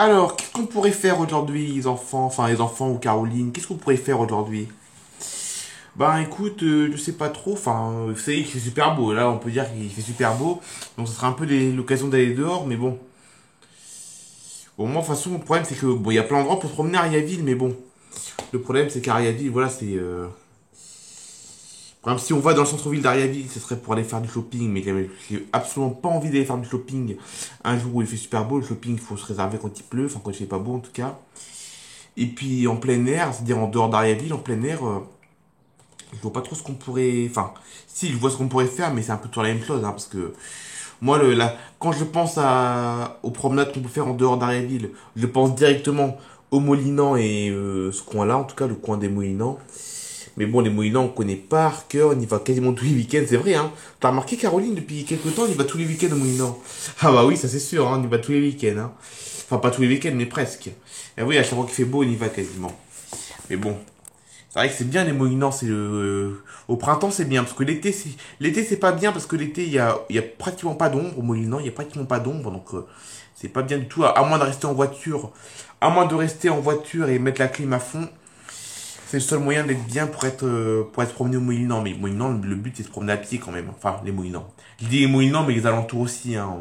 Alors, qu'est-ce qu'on pourrait faire aujourd'hui, les enfants, enfin les enfants ou Caroline, qu'est-ce qu'on pourrait faire aujourd'hui? Ben écoute, je sais pas trop, enfin, vous savez qu'il fait super beau, là on peut dire qu'il fait super beau, donc ce sera un peu l'occasion d'aller dehors, mais bon. Bon, moi de toute façon, le problème c'est que, bon, il y a plein d'endroits pour se promener à Ariaville, mais bon, le problème c'est qu'Ariaville, voilà, c'est... Par exemple, si on va dans le centre-ville d'Ariaville, ce serait pour aller faire du shopping, mais j'ai absolument pas envie d'aller faire du shopping un jour où il fait super beau, le shopping il faut se réserver quand il pleut, enfin quand il fait pas beau en tout cas. Et puis en plein air, c'est-à-dire en dehors d'Ariaville, en plein air, je vois pas trop ce qu'on pourrait. Enfin, si, je vois ce qu'on pourrait faire, mais c'est un peu toujours la même chose, hein, parce que moi, quand je pense aux promenades qu'on peut faire en dehors d'Ariaville, je pense directement au Molinan et ce coin-là, en tout cas le coin des Molinans. Mais bon, les Molinans, on connaît par cœur, on y va quasiment tous les week-ends, c'est vrai, hein. T'as remarqué, Caroline, depuis quelques temps, on y va tous les week-ends au Molinan. Ah bah oui, ça c'est sûr, hein, on y va tous les week-ends, hein. Enfin, pas tous les week-ends, mais presque. Et oui, à chaque fois qu'il fait beau, on y va quasiment. Mais bon, c'est vrai que c'est bien les Molinans, au printemps c'est bien, parce que l'été c'est pas bien, parce que l'été il y a pratiquement pas d'ombre au Molinan, il y a pratiquement pas d'ombre, donc c'est pas bien du tout, à moins de rester en voiture, à moins de rester en voiture et mettre la clim à fond, c'est le seul moyen d'être bien pour être promené au Molinan, mais Molinan, le but c'est de se promener à pied quand même, enfin les Molinans. Je dis les Molinans, mais les alentours aussi, hein,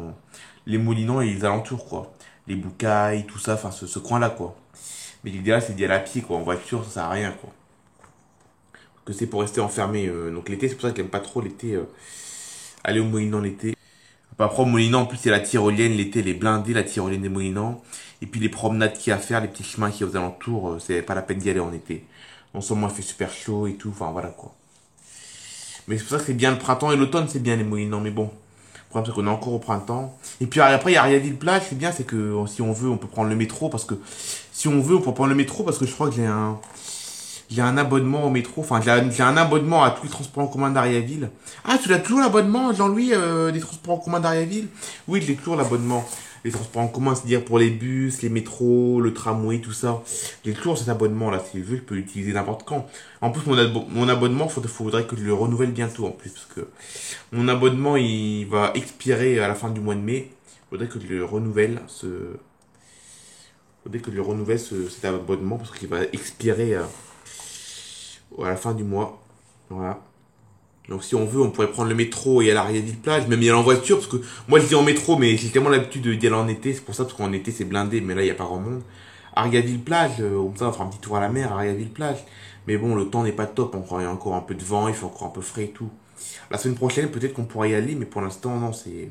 les Molinans et les alentours quoi, les Boucailles, tout ça, enfin ce coin-là quoi. Mais l'idéal c'est d'y aller à pied quoi, en voiture ça sert à rien quoi. Que c'est pour rester enfermé. Donc l'été, c'est pour ça que j'aime pas trop l'été. Aller au Molinant l'été. Après, au Molinant, en plus, c'est la tyrolienne. L'été, elle est blindée, la tyrolienne des Molinans. Et puis les promenades qu'il y a à faire, les petits chemins qu'il y a aux alentours, c'est pas la peine d'y aller en été. Non seulement il fait super chaud et tout, enfin voilà quoi. Mais c'est pour ça que c'est bien le printemps et l'automne, c'est bien les Molinans, mais bon. Le problème, c'est qu'on est encore au printemps. Et puis après, il y a Ariaville-Plage, c'est bien, c'est que si on veut, on peut prendre le métro, parce que si on veut, on peut prendre le métro, parce que je crois que j'ai un abonnement au métro, enfin j'ai un abonnement à tous les transports en commun d'Ariaville. Ah, tu l'as toujours l'abonnement, Jean-Louis, des transports en commun d'Ariaville? Oui, je l'ai toujours l'abonnement. Les transports en commun, c'est-à-dire pour les bus, les métros, le tramway, tout ça. J'ai toujours cet abonnement-là, si je veux, je peux l'utiliser n'importe quand. En plus, mon abonnement, faudrait que je le renouvelle bientôt, en plus, parce que mon abonnement, il va expirer à la fin du mois de mai. Faudrait que je le renouvelle, cet abonnement, parce qu'il va expirer à la fin du mois. Voilà. Donc si on veut, on pourrait prendre le métro et aller à l'Ariaville-Plage, même y aller en voiture, parce que moi je dis en métro, mais j'ai tellement l'habitude d'y aller en été, c'est pour ça, parce qu'en été c'est blindé, mais là il n'y a pas grand monde. Ariaville-Plage, comme ça on fera un petit tour à la mer, Ariaville-Plage. Mais bon, le temps n'est pas top, encore, il y a encore un peu de vent, il fait encore un peu frais et tout. La semaine prochaine, peut-être qu'on pourra y aller, mais pour l'instant, non, c'est...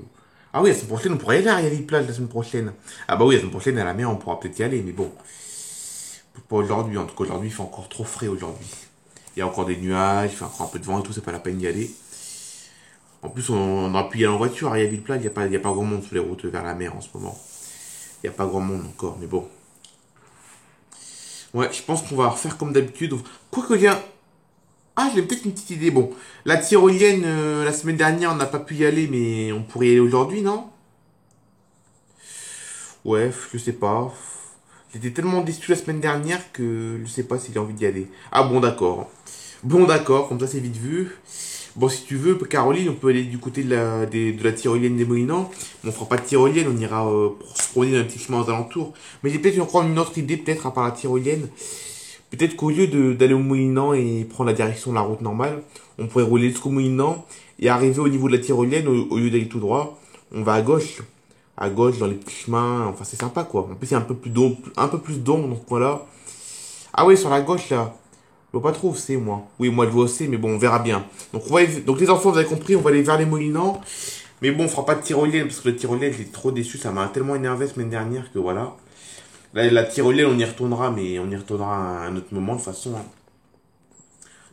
Ah oui, la semaine prochaine, on pourrait y aller à Ariaville-Plage la semaine prochaine. Ah bah oui, la semaine prochaine, à la mer, on pourra peut-être y aller, mais bon. Pas aujourd'hui, en tout cas aujourd'hui, il fait encore trop frais aujourd'hui. Il y a encore des nuages, il fait encore un peu de vent et tout, c'est pas la peine d'y aller. En plus, on aurait pu y aller en voiture. À Villeplat, il y a pas grand monde sur les routes vers la mer en ce moment. Il n'y a pas grand monde encore, mais bon. Ouais, je pense qu'on va refaire comme d'habitude. Quoi que bien. Ah, j'ai peut-être une petite idée. Bon, la tyrolienne, la semaine dernière, on n'a pas pu y aller, mais on pourrait y aller aujourd'hui, non? Ouais, je sais pas. J'étais tellement déçu la semaine dernière que je sais pas si j'ai envie d'y aller. Ah bon, d'accord. Bon, d'accord, comme ça c'est vite vu. Bon, si tu veux, Caroline, on peut aller du côté de la tyrolienne des Molinans. Mais on fera pas de tyrolienne, on ira pour se promener dans un petit chemin aux alentours. Mais j'ai peut-être encore une autre idée, peut-être, à part la tyrolienne. Peut-être qu'au lieu d'aller au Moulinan et prendre la direction de la route normale, on pourrait rouler jusqu'au Moulinan et arriver au niveau de la tyrolienne, au lieu d'aller tout droit, on va à gauche. À gauche, dans les petits chemins, enfin c'est sympa quoi. En plus, il y a un peu plus d'ombre, donc voilà. Ah oui, sur la gauche là. Je vois pas trop où c'est moi. Oui, moi je vois aussi, mais bon, on verra bien. Donc les enfants, vous avez compris, on va aller vers les Molinans. Mais bon, on fera pas de tyrolienne, parce que le tyrolienne, j'ai trop déçu, ça m'a tellement énervé la semaine dernière que voilà. Là, la tyrolienne, on y retournera, mais on y retournera à un autre moment de toute façon, hein.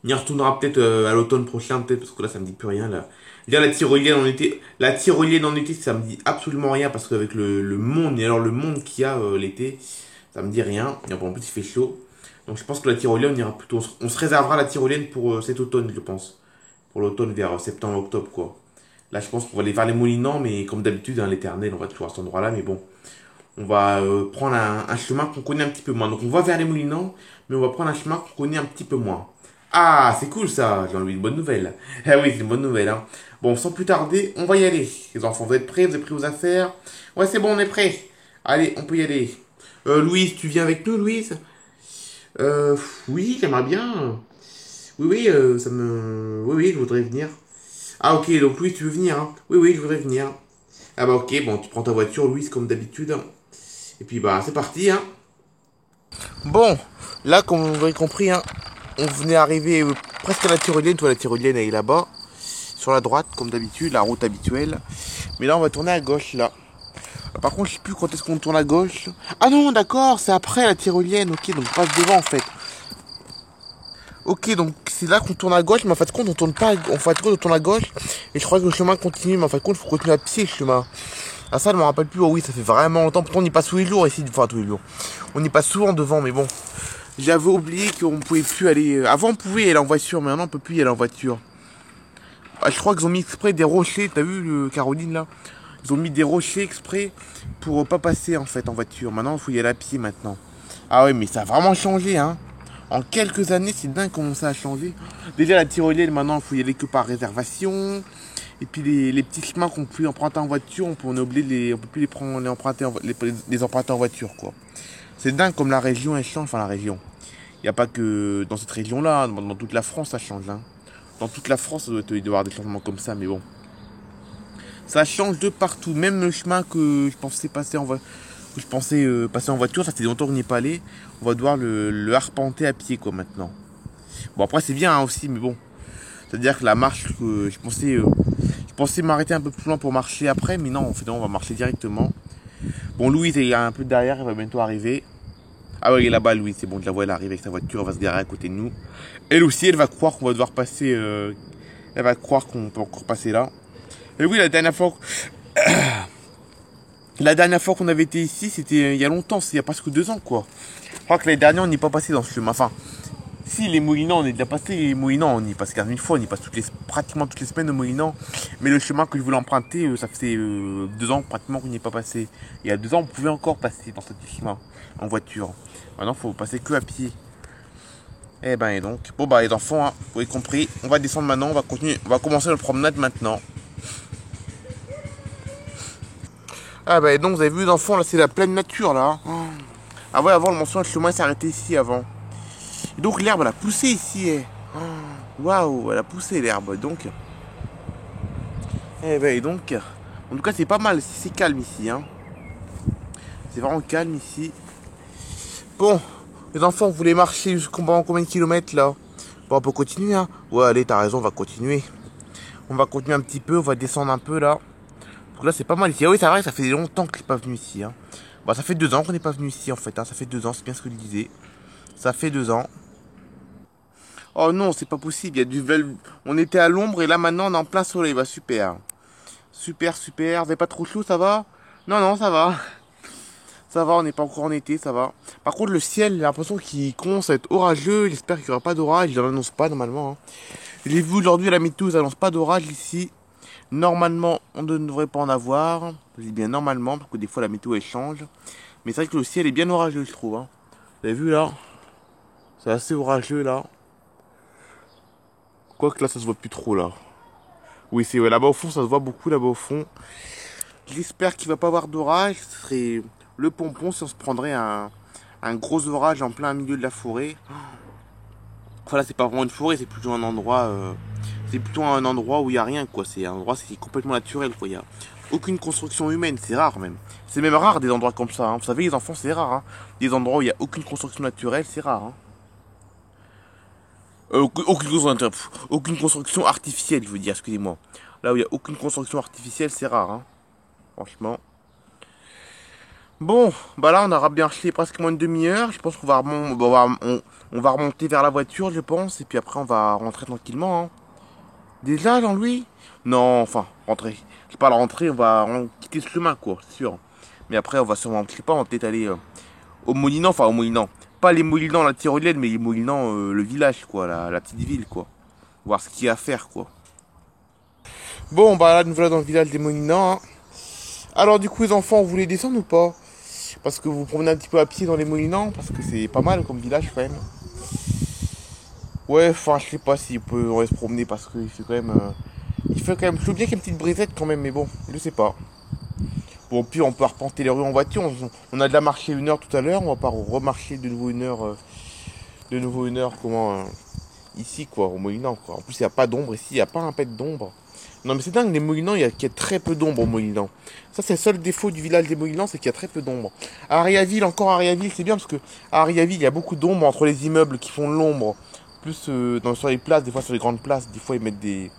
On y retournera peut-être à l'automne prochain, peut-être, parce que là, ça me dit plus rien, là. Dire la tyrolienne en été, ça me dit absolument rien, parce qu'avec le monde, et alors le monde qu'il y a l'été, ça me dit rien. Et en plus, il fait chaud. Donc je pense que la tyrolienne, on ira plutôt, on se réservera la tyrolienne pour cet automne, je pense. Pour l'automne, vers septembre-octobre, quoi. Là, je pense qu'on va aller vers les Moulinans, mais comme d'habitude, hein, l'éternel, on va toujours à cet endroit-là, mais bon. On va prendre un chemin qu'on connaît un petit peu moins. Donc on va vers les Moulinans, mais on va prendre un chemin qu'on connaît un petit peu moins. Ah, c'est cool ça, Jean-Louis, une bonne nouvelle. Ah oui, c'est une bonne nouvelle, hein. Bon, sans plus tarder, on va y aller. Les enfants, vous êtes prêts? Vous êtes pris aux affaires? Ouais, c'est bon, on est prêts. Allez, on peut y aller. Louise, tu viens avec nous, Louise? Oui, j'aimerais bien. Oui, oui, ça me... Oui, oui, je voudrais venir. Ah, ok, donc Louise, tu veux venir, hein? Oui, oui, je voudrais venir. Ah bah ok, bon, tu prends ta voiture, Louise, comme d'habitude. Et puis bah, c'est parti, hein. Bon, là, comme vous avez compris, hein, on venait arriver presque à la tyrolienne. Toi, la tyrolienne, elle est là-bas, sur la droite, comme d'habitude, la route habituelle. Mais là, on va tourner à gauche, là. Par contre, je sais plus quand est-ce qu'on tourne à gauche. Ah non, d'accord, c'est après la tyrolienne. Ok, donc on passe devant, en fait. Ok, donc c'est là qu'on tourne à gauche, mais en fait, compte, on tourne pas, en fait, on tourne à gauche. Et je crois que le chemin continue, mais en fait, compte, il faut continuer à pied, le chemin. Ah, ça, je me rappelle plus. Oh oui, ça fait vraiment longtemps. Pourtant, on y passe tous les jours ici. Enfin, tous les jours. On y passe souvent devant, mais bon. J'avais oublié qu'on pouvait plus aller. Avant, on pouvait y aller en voiture, mais maintenant, on peut plus y aller en voiture. Ah, je crois qu'ils ont mis exprès des rochers. T'as vu, Caroline, là? Ils ont mis des rochers exprès pour pas passer, en fait, en voiture. Maintenant, il faut y aller à pied, maintenant. Ah ouais, mais ça a vraiment changé, hein. En quelques années, c'est dingue comment ça a changé. Déjà, la tyrolienne, maintenant, il faut y aller que par réservation. Et puis les petits chemins qu'on peut emprunter en voiture, on est obligé on peut plus les prendre, les emprunter en voiture, quoi. C'est dingue comme la région elle change, enfin la région. Il n'y a pas que dans cette région-là, dans toute la France ça change, hein. Dans toute la France, il doit y avoir des changements comme ça, mais bon. Ça change de partout, même le chemin que je pensais passer passer en voiture, ça fait longtemps qu'on n'y est pas allé. On va devoir le arpenter à pied, quoi, maintenant. Bon, après c'est bien, hein, aussi, mais bon. C'est-à-dire que la marche que je pensais m'arrêter un peu plus loin pour marcher après, mais non, en fait, on va marcher directement. Bon, Louise, il est un peu derrière, elle va bientôt arriver. Ah ouais, il est là-bas, Louise, c'est bon, je la vois, elle arrive avec sa voiture, elle va se garer à côté de nous. Elle aussi, elle va croire qu'on va devoir passer, elle va croire qu'on peut encore passer là. Et oui, la dernière fois qu'on avait été ici, c'était il y a longtemps, c'est il y a presque 2 ans, quoi. Je crois que l'année dernière, on n'y est pas passé dans ce chemin. Enfin, si, les Moulinans, on est déjà passé. Les Moulinans, on y passe 15 000 fois. On y passe pratiquement toutes les semaines aux Moulinans. Mais le chemin que je voulais emprunter, ça faisait 2 ans pratiquement qu'on n'y est pas passé. Il y a 2 ans, on pouvait encore passer dans ce petit chemin en voiture. Maintenant, il faut passer que à pied. Eh ben, et donc. Bon, bah, les enfants, hein, vous avez compris. On va descendre maintenant. On va commencer notre promenade maintenant. Ah, bah, et donc, vous avez vu, les enfants, là, c'est la pleine nature, là. Ah ouais, avant, le mention, le chemin s'est arrêté ici avant. Et donc l'herbe elle a poussé ici. Waouh, elle a poussé l'herbe. Donc, et donc, en tout cas c'est pas mal. C'est calme ici, hein. C'est vraiment calme ici. Bon, les enfants, vous voulez marcher jusqu'en combien de kilomètres là? Bon, on peut continuer, hein. Ouais, allez, t'as raison, on va continuer. On va continuer un petit peu, on va descendre un peu là. Donc là c'est pas mal ici. Ah oui, c'est vrai, ça fait longtemps que je suis pas venu ici, hein. Bah, ça fait 2 ans qu'on n'est pas venu ici en fait, hein. Ça fait 2 ans, c'est bien ce que je disais. Ça fait 2 ans. Oh non, c'est pas possible. Il y a On était à l'ombre et là maintenant on est en plein soleil. Bah super. Super, super. Vous avez pas trop chaud, ça va? Non, non, ça va. Ça va, on n'est pas encore en été, ça va. Par contre, le ciel, j'ai l'impression qu'il commence à être orageux. J'espère qu'il n'y aura pas d'orage. Il n'en annonce pas normalement, hein. J'ai vu aujourd'hui la météo, ils n'annonce pas d'orage ici. Normalement, on ne devrait pas en avoir. Je dis bien normalement, parce que des fois la météo elle change. Mais c'est vrai que le ciel est bien orageux, je trouve, hein. Vous avez vu là? C'est assez orageux là. Quoique là, ça se voit plus trop là. Oui, c'est ouais, là-bas au fond, ça se voit beaucoup là-bas au fond. J'espère qu'il va pas avoir d'orage. Ce serait le pompon si on se prendrait un gros orage en plein milieu de la forêt. Enfin là, c'est pas vraiment une forêt, c'est plutôt un endroit. C'est plutôt un endroit où il y a rien quoi. C'est un endroit c'est complètement naturel quoi. Il y a aucune construction humaine, c'est rare même. C'est même rare des endroits comme ça, hein. Vous savez, les enfants, c'est rare, hein. Des endroits où il y a aucune construction naturelle, c'est rare, hein. Aucune construction artificielle, je veux dire, excusez-moi. Là où il n'y a aucune construction artificielle, c'est rare, hein. Franchement. Bon, bah là, on aura bien acheté presque moins de demi-heure. Je pense qu'on va, on va remonter vers la voiture, je pense. Et puis après, on va rentrer tranquillement, hein. Déjà, Jean-Louis? Non, enfin, rentrer. Je parle rentrer, on quitter ce chemin, quoi, c'est sûr. Mais après, on va sûrement, je sais pas, on va peut-être aller au Moulinan, enfin au Moulinan. Pas les Moulinans, la tyrolienne, mais les Moulinans, le village, quoi, la petite ville, quoi. Voir ce qu'il y a à faire, quoi. Bon, bah là, nous voilà dans le village des Moulinans, hein. Alors, du coup, les enfants, vous voulez descendre ou pas? Parce que vous promenez un petit peu à pied dans les Moulinans, parce que c'est pas mal comme village, quand même. Ouais, enfin, je sais pas si on va se promener, parce qu'il fait quand même... il fait quand même... Je veux bien qu'il y ait une petite brisette, quand même, mais bon, je sais pas. Bon, puis on peut arpenter les rues en voiture. On a déjà marché 1 heure tout à l'heure. On va pas remarcher de nouveau 1 heure. De nouveau 1 heure, comment. Ici, quoi, au Molinant, quoi. En plus, il n'y a pas d'ombre ici. Il n'y a pas un pet d'ombre. Non, mais c'est dingue, les Molinans, qu'il y a très peu d'ombre au Molinant. Ça, c'est le seul défaut du village des Molinans, c'est qu'il y a très peu d'ombre. À Ariaville, encore à Ariaville, c'est bien parce que à Ariaville, il y a beaucoup d'ombre entre les immeubles qui font de l'ombre. Plus sur les places, des fois sur les grandes places, des fois ils mettent des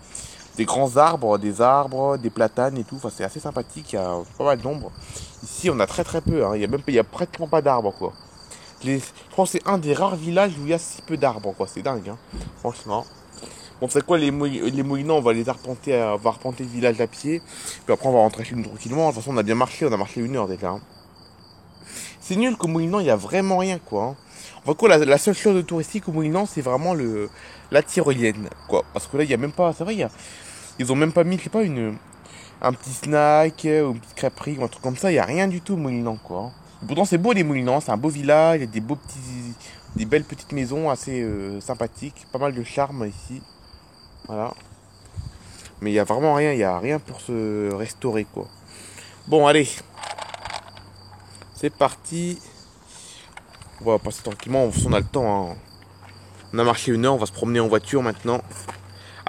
grands arbres, des platanes et tout. Enfin, c'est assez sympathique, il y a pas mal d'ombre. Ici, on a très très peu, hein. Il y a pratiquement pas d'arbres, quoi. Je crois que c'est un des rares villages où il y a si peu d'arbres, quoi. C'est dingue, hein. Franchement. Bon, c'est quoi les Molinans, on va les arpenter, on va arpenter le village à pied. Puis après, on va rentrer chez nous tranquillement. De toute façon, on a bien marché, on a marché 1 heure déjà, hein. C'est nul qu'au Molinans, il n'y a vraiment rien, quoi, hein. Enfin, quoi, la seule chose de touristique au Molinans, c'est vraiment la tyrolienne, quoi. Parce que là, il n'y a même pas, c'est vrai, ils ont même pas mis, je sais pas, un petit snack, ou une petite crêperie, ou un truc comme ça. Il n'y a rien du tout au Molinans, quoi, hein. Pourtant, c'est beau les Molinans, c'est un beau village, il y a des belles petites maisons assez sympathiques, pas mal de charme ici. Voilà. Mais il n'y a vraiment rien, il n'y a rien pour se restaurer, quoi. Bon, allez. C'est parti. On va passer tranquillement, on a le temps, hein. On a marché 1 heure, on va se promener en voiture maintenant.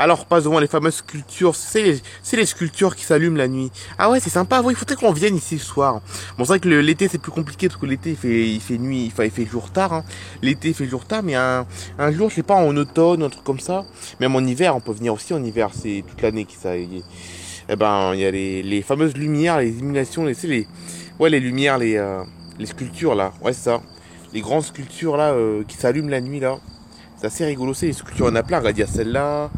Alors, passe devant les fameuses sculptures. C'est les sculptures qui s'allument la nuit. Ah ouais, c'est sympa. Ouais, il faudrait qu'on vienne ici ce soir. Bon, c'est vrai que l'été, c'est plus compliqué parce que l'été, il fait nuit, enfin, il fait jour tard, hein. L'été, il fait jour tard, mais un jour, je sais pas, en automne, un truc comme ça. Même en hiver, on peut venir aussi en hiver. C'est toute l'année qui ça. Eh ben, il y a les fameuses lumières, les illuminations, ouais, les lumières, les sculptures là. Ouais, c'est ça. Les grandes sculptures là qui s'allument la nuit là. C'est assez rigolo, c'est les sculptures, on a plein. Regarde, il y a celle-là.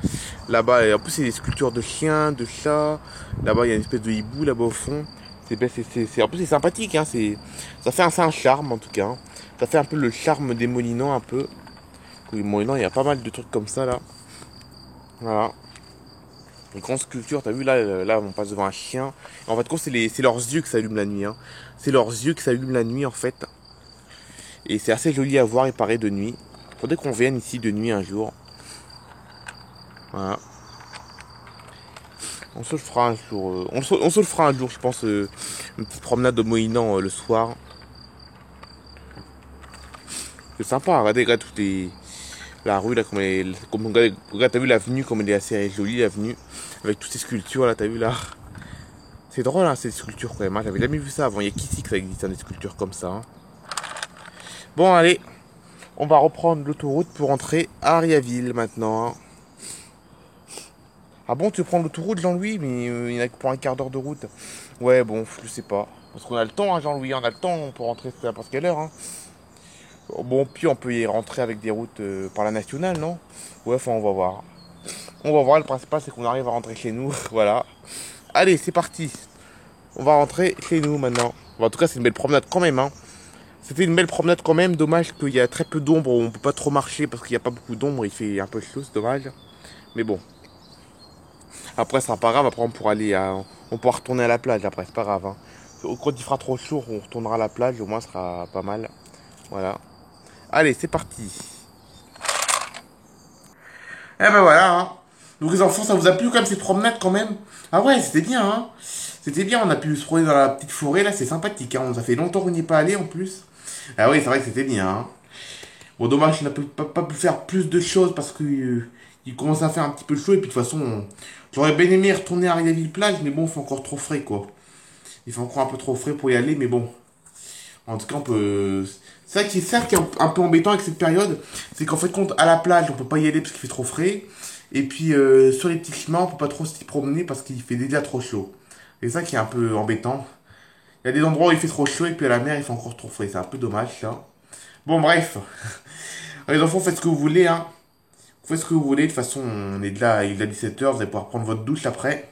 Là-bas, et en plus, c'est des sculptures de chiens, de chats. Là-bas, il y a une espèce de hibou là-bas au fond. En plus, c'est sympathique, hein. Ça fait un charme en tout cas, hein. Ça fait un peu le charme des Molinans, un peu. Les Molinans, il y a pas mal de trucs comme ça là. Voilà. Les grandes sculptures, t'as vu là, on passe devant un chien. En fait, c'est leurs yeux qui s'allument la nuit, hein. C'est leurs yeux qui s'allument la nuit en fait. Et c'est assez joli à voir, il paraît, de nuit. Faudrait qu'on vienne ici de nuit un jour. Voilà. On se le fera un jour. On se le fera un jour, je pense. Une petite promenade au Moïnan le soir. C'est sympa, regarde toutes la rue là, regarde, t'as vu l'avenue, comme elle est assez jolie, l'avenue. Avec toutes ces sculptures là, t'as vu là. C'est drôle, hein, ces sculptures quand même, hein. J'avais jamais vu ça avant. Il y a qu'ici que ça existe, hein, des sculptures comme ça, hein. Bon, allez. On va reprendre l'autoroute pour rentrer à Ariaville maintenant, hein. Ah bon, tu prends l'autoroute, Jean-Louis? Mais il n'y en a que pour un quart d'heure de route. Ouais, bon, je sais pas. Parce qu'on a le temps, hein, Jean-Louis, on a le temps, on peut rentrer à n'importe quelle heure, hein. Bon, puis on peut y rentrer avec des routes par la nationale, non? Ouais, enfin, on va voir. On va voir, le principal, c'est qu'on arrive à rentrer chez nous, voilà. Allez, c'est parti. On va rentrer chez nous maintenant. Bon, en tout cas, c'est une belle promenade quand même, hein. C'était une belle promenade quand même, dommage qu'il y a très peu d'ombre, on peut pas trop marcher parce qu'il n'y a pas beaucoup d'ombre, il fait un peu chaud, c'est dommage. Mais bon. Après, c'est pas grave, après on pourra retourner à la plage après, c'est pas grave, hein. Quand il fera trop chaud, on retournera à la plage, au moins ce sera pas mal. Voilà. Allez, c'est parti. Eh ben voilà, hein. Donc les enfants, ça vous a plu comme ces promenades quand même? Ah ouais, c'était bien, hein. C'était bien, on a pu se promener dans la petite forêt, là, c'est sympathique, hein. On a fait longtemps qu'on n'y est pas allé en plus. Ah oui, c'est vrai que c'était bien, hein. Bon, dommage, on n'a pas pu faire plus de choses parce que il commence à faire un petit peu chaud et puis de toute façon, j'aurais bien aimé retourner à Riaville plage, mais bon, il fait encore trop frais, quoi. Il fait encore un peu trop frais pour y aller, mais bon. En tout cas, on peut. C'est ça qui est un peu embêtant avec cette période, c'est qu'en fait, compte à la plage, on peut pas y aller parce qu'il fait trop frais. Et puis sur les petits chemins, on peut pas trop s'y promener parce qu'il fait déjà trop chaud. C'est ça qui est un peu embêtant. Il y a des endroits où il fait trop chaud et puis à la mer, il fait encore trop frais. C'est un peu dommage, ça. Bon, bref. Les enfants, faites ce que vous voulez, hein. Faites ce que vous voulez. De toute façon, il est là 17 h. Vous allez pouvoir prendre votre douche après.